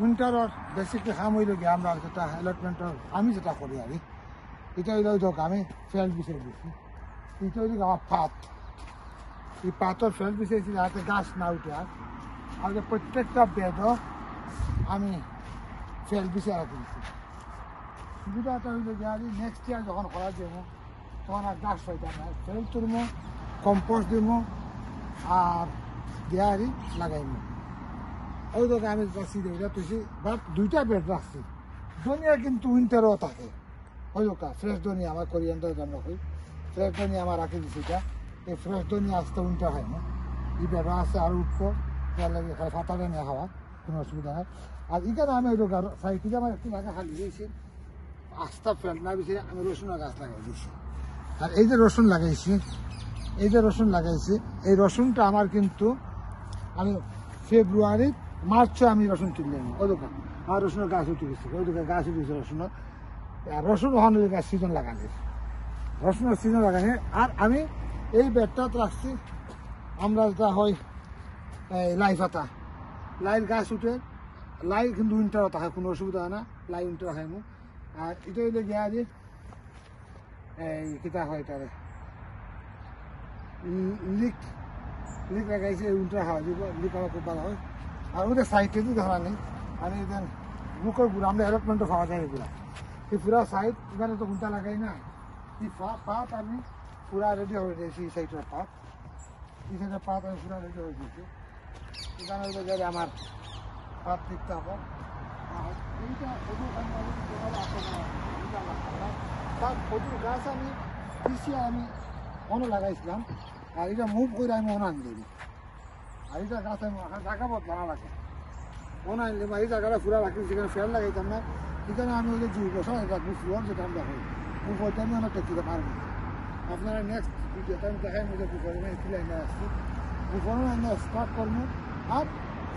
উইন্টারর basically কাম হইল গিয়ে আমরা যেটা অ্যালটমেন্টর আমি যেটা করি আর এটা হইল ধোক আমি ফেল বিছিয়ে দিচ্ছি। এটা হইল আমার পাত, এই পাতর ফেল বিছিয়েছি যাতে গাছ না উঠে। আর প্রত্যেকটা বেডও আমি ফেল বিছিয়ে রাখিয়েছি। সুবিধাটা হইল গিয়ে আর নেক্সট ইয়ার যখন করা যাবো তখন আর গাছ পাইতাম না, ফেল তুলবো, কম্পোস্ট দিব আর দেয়ারি লাগাইব। ওই তোকে আমি যাচ্ছি এটা তুইছি বাট দুইটা বেড রাখছি। ধনিয়া কিন্তু উইন্টারও থাকে, ওই লোকা ফ্রেশ ধনিয়া আমার কোরিয়ান্ডার জন্য কই ফ্রেশ ধনিয়া আমার রাখি দিচ্ছি। এটা এই ফ্রেশ ধনিয়া আসতে উইন্টার হয় না, এই বেড়া আছে আর উঠবো তার লাগে ফাটালে নিয়ে খাওয়া কোনো অসুবিধা হয়। আর এখানে আমি ওই লোক সাইকেল আমার একটু জায়গা খালি দিয়েছি, আস্তা ফেল না বেশি আমি রসুনের গাছ লাগাই দিয়েছি। আর এই যে রসুন লাগাইছি, এই যে রসুন লাগাইছি, এই রসুনটা আমার কিন্তু আমি ফেব্রুয়ারি মার্চে আমি রসুন তুলে নিই। ওই দোকান আমার রসুনের গাছ উঠে গেছে, ওই দোকান গাছ উঠে গেছে রসুনের। আর রসুন ওখানে গাছ সিজন লাগানি, রসুনের সিজন লাগানি। আর আমি এই বেডটাতে রাখছি আমরা যেটা হয় লাই পাতা, লাইয়ের গাছ উঠে, লাই কিন্তু উইন্টারও থাকে, কোনো অসুবিধা হয় না, লাই উইন্টার খাইমু। আর এটা হইলে গিয়া যে এই কিতা হয় তারে লিক লিক লাগাইছে, উইন্টার খাওয়া দিব, লিক আমার খুব ভালো হয়। আর ওদের সাইডে যদি ধরা নেই আমি দেন বুকের গুঁড়া আমরা অ্যালটমেন্টও খাওয়া যায় এগুলা, এই পুরা সাইড এখানে তো গুঁটা লাগাই না। এই পাত আমি পুরা রেডি হয়ে দিয়েছি, এই সাইডের পাত, এই সাইডের পাত আমি পুরা রেডি হয়ে দিয়েছি। এখানে গেলে আমার পাত লিখতে হবে। আর এইটা খজুর গাছ আমি পিছিয়ে আমি অন্য লাগাইছিলাম, আর এটা মুভ করে আমি অন্য আনি দিই। আর এটা গাছ আমি জায়গা পথ ভাড়া লাগে অন্য আনলে এই জায়গাটা পুরা রাখি, সেখানে ফেল লাগাইতাম না। এখানে আমি ওই যে জুই বসা রাখবো ফ্লোর, যেটা আমরা হই উপরটা আমি আমার টেকিতে পারবো। আপনারা নেক্সট ভিডিওতে আমি দেখাই মধ্যে উপরে লাইনে আসছি, উপরে আমরা স্টার্ট করবো। আর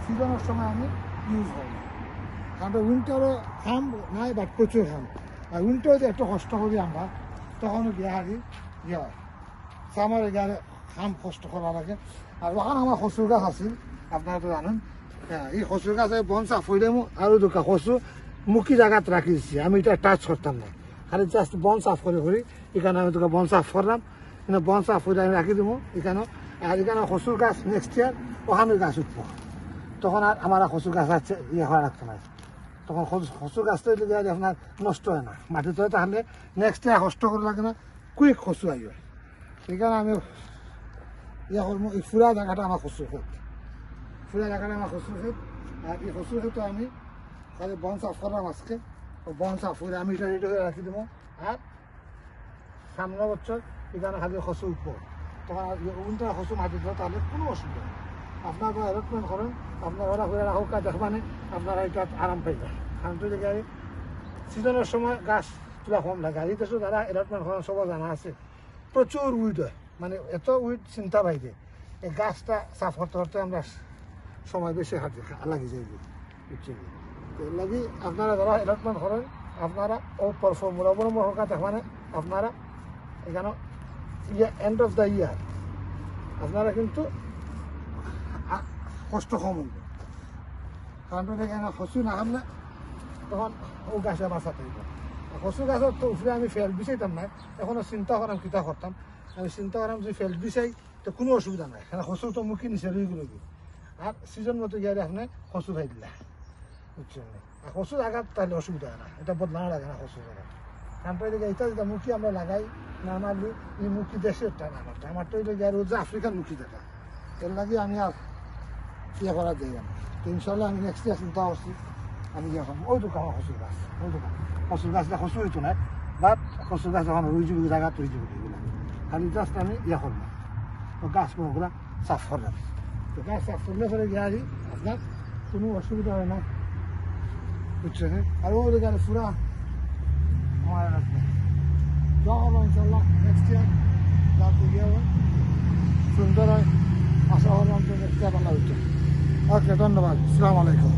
সিজনের সময় আমি ইউজ করবো, কারণ উইন্টারও খাম নাই বাট প্রচুর খাম। আর উইন্টারে যে একটু কষ্ট করি আমরা, তখন গিয়ে হারি ইয়ে হয় সামারে গিয়ে খাম কষ্ট করা লাগে। আর ওখানে আমার খসুর গাছ আছে, আপনারা তো জানেন। হ্যাঁ, এই খসুর গাছ বন সাফ হইলে আরও দুটা খসু মুখী জায়গাত রাখি দিচ্ছি, আমি এটা টাচ করতাম না, খালি জাস্ট বন সাফ করে করি। এখানে আমি তোকে বন সাফ করলাম, কিন্তু বন সাফ করে আমি রাখি দেবো এখানেও। আর এখানে খসুর গাছ নেক্সট ইয়ার ওখানে গাছ উঠবো, তখন আর আমার খসুর গাছ আছে ইয়ে করা রাখতে না, তখন খসুর গাছটা আপনার নষ্ট হয় না মাটিতে, তাহলে নেক্সট ইয়ার কষ্ট করে লাগে না, কুইক খসু আইব। এখানে আমি ইয়ে করবো, এই ফুরা জায়গাটা আমার খসুর ক্ষেত, ফুরা জায়গাটা আমার খসুর ক্ষেত। আর এই খসুর ক্ষেত্রে আমি খালি বন সাফ করলাম আজকে, বন সাফ করে আমি এটা রেডি করে রাখি দেবো। আর সামনে বছর এখানে খালি খসু উঠবো, তখন উইন্টার খসু মাটি দেবো, তাহলে কোনো অসুবিধা নেই। আপনারা অ্যালটমেন্ট করেন, আপনারা ওরা করে রাখুক, কাজ দেখবানে আপনারা এটা আরাম পাইবেন। কারণ তো জায়গায় সিজনের সময় গাছ তুলা কম লাগে। আর এই দেশে যারা অ্যালটমেন্ট করেন সবাই জানা আছে প্রচুর উইড হয়, মানে এত উইড চিন্তা পাইবে, এই গাছটা সাফ করতে করতে আমরা সময় বেশি হাতে লাগি যাই বুঝছেন। এর লাগে আপনারা যারা অ্যালটমেন্ট করেন আপনারা ও ফর্মুলা অবলম্বন হোক দেখবানে আপনারা এখানে এন্ড অফ দ্য ইয়ার আপনারা কিন্তু কষ্ট কম হইবে। কারণ এখানে খসু না খামলে তখন ও গাছে বাঁচাতে হইব। খসু গাছের তো উপরে আমি ফেল বিচাইতাম না, এখনও চিন্তা করাম কিতা করতাম, আমি চিন্তা করাম যে ফেল বিচাই তো কোনো অসুবিধা নাই, এখানে খসু তো মুখে নিচে রয়ে গেল। আর সিজন মতো গিয়ে আপনি খসু খাই দিলা বুঝছেন। আর খসু জায়গাত তাহলে অসুবিধা হয় না, এটা বদলানো লাগে না খসু জায়গা। কারণ তো এটা যেটা মুখি আমরা লাগাই নর্মালি এই মুখি দেশেরটা না, আমার তো এটা গিয়ে হচ্ছে আফ্রিকার মুখি যেটা, এর লাগে আমি আর ইয়ে করা যাই না। তো ইনশাল্লাহ আমি নেক্সট ইয়ার চিন্তা করছি আমি ইয়ে করবো। ওই দোকান আমার খসুর গাছ, ওই দোকান খসুর গাছটা খসু হইতো না, বাট খসুর গাছ যখন রুই যাবে জায়গা তৈরি যাবে এগুলো, খালি জাস্ট আমি ইয়ে করবো ও গাছগুলো সাফ করলাম। তো গাছ সাফ করলে পরে গিয়ে আরি আপনার কোনো অসুবিধা হয় না বুঝছেন। আর ওই গাড়ি পুরা আমার যা হলো ইনশাল্লাহ নেক্সট ইয়ার যাতে গিয়ে হবে সুন্দর হয়, আশা হলাম তো নেক্সট ইয়ার ভালো হচ্ছে। ওকে, ধন্যবাদ, আসসালামু আলাইকুম।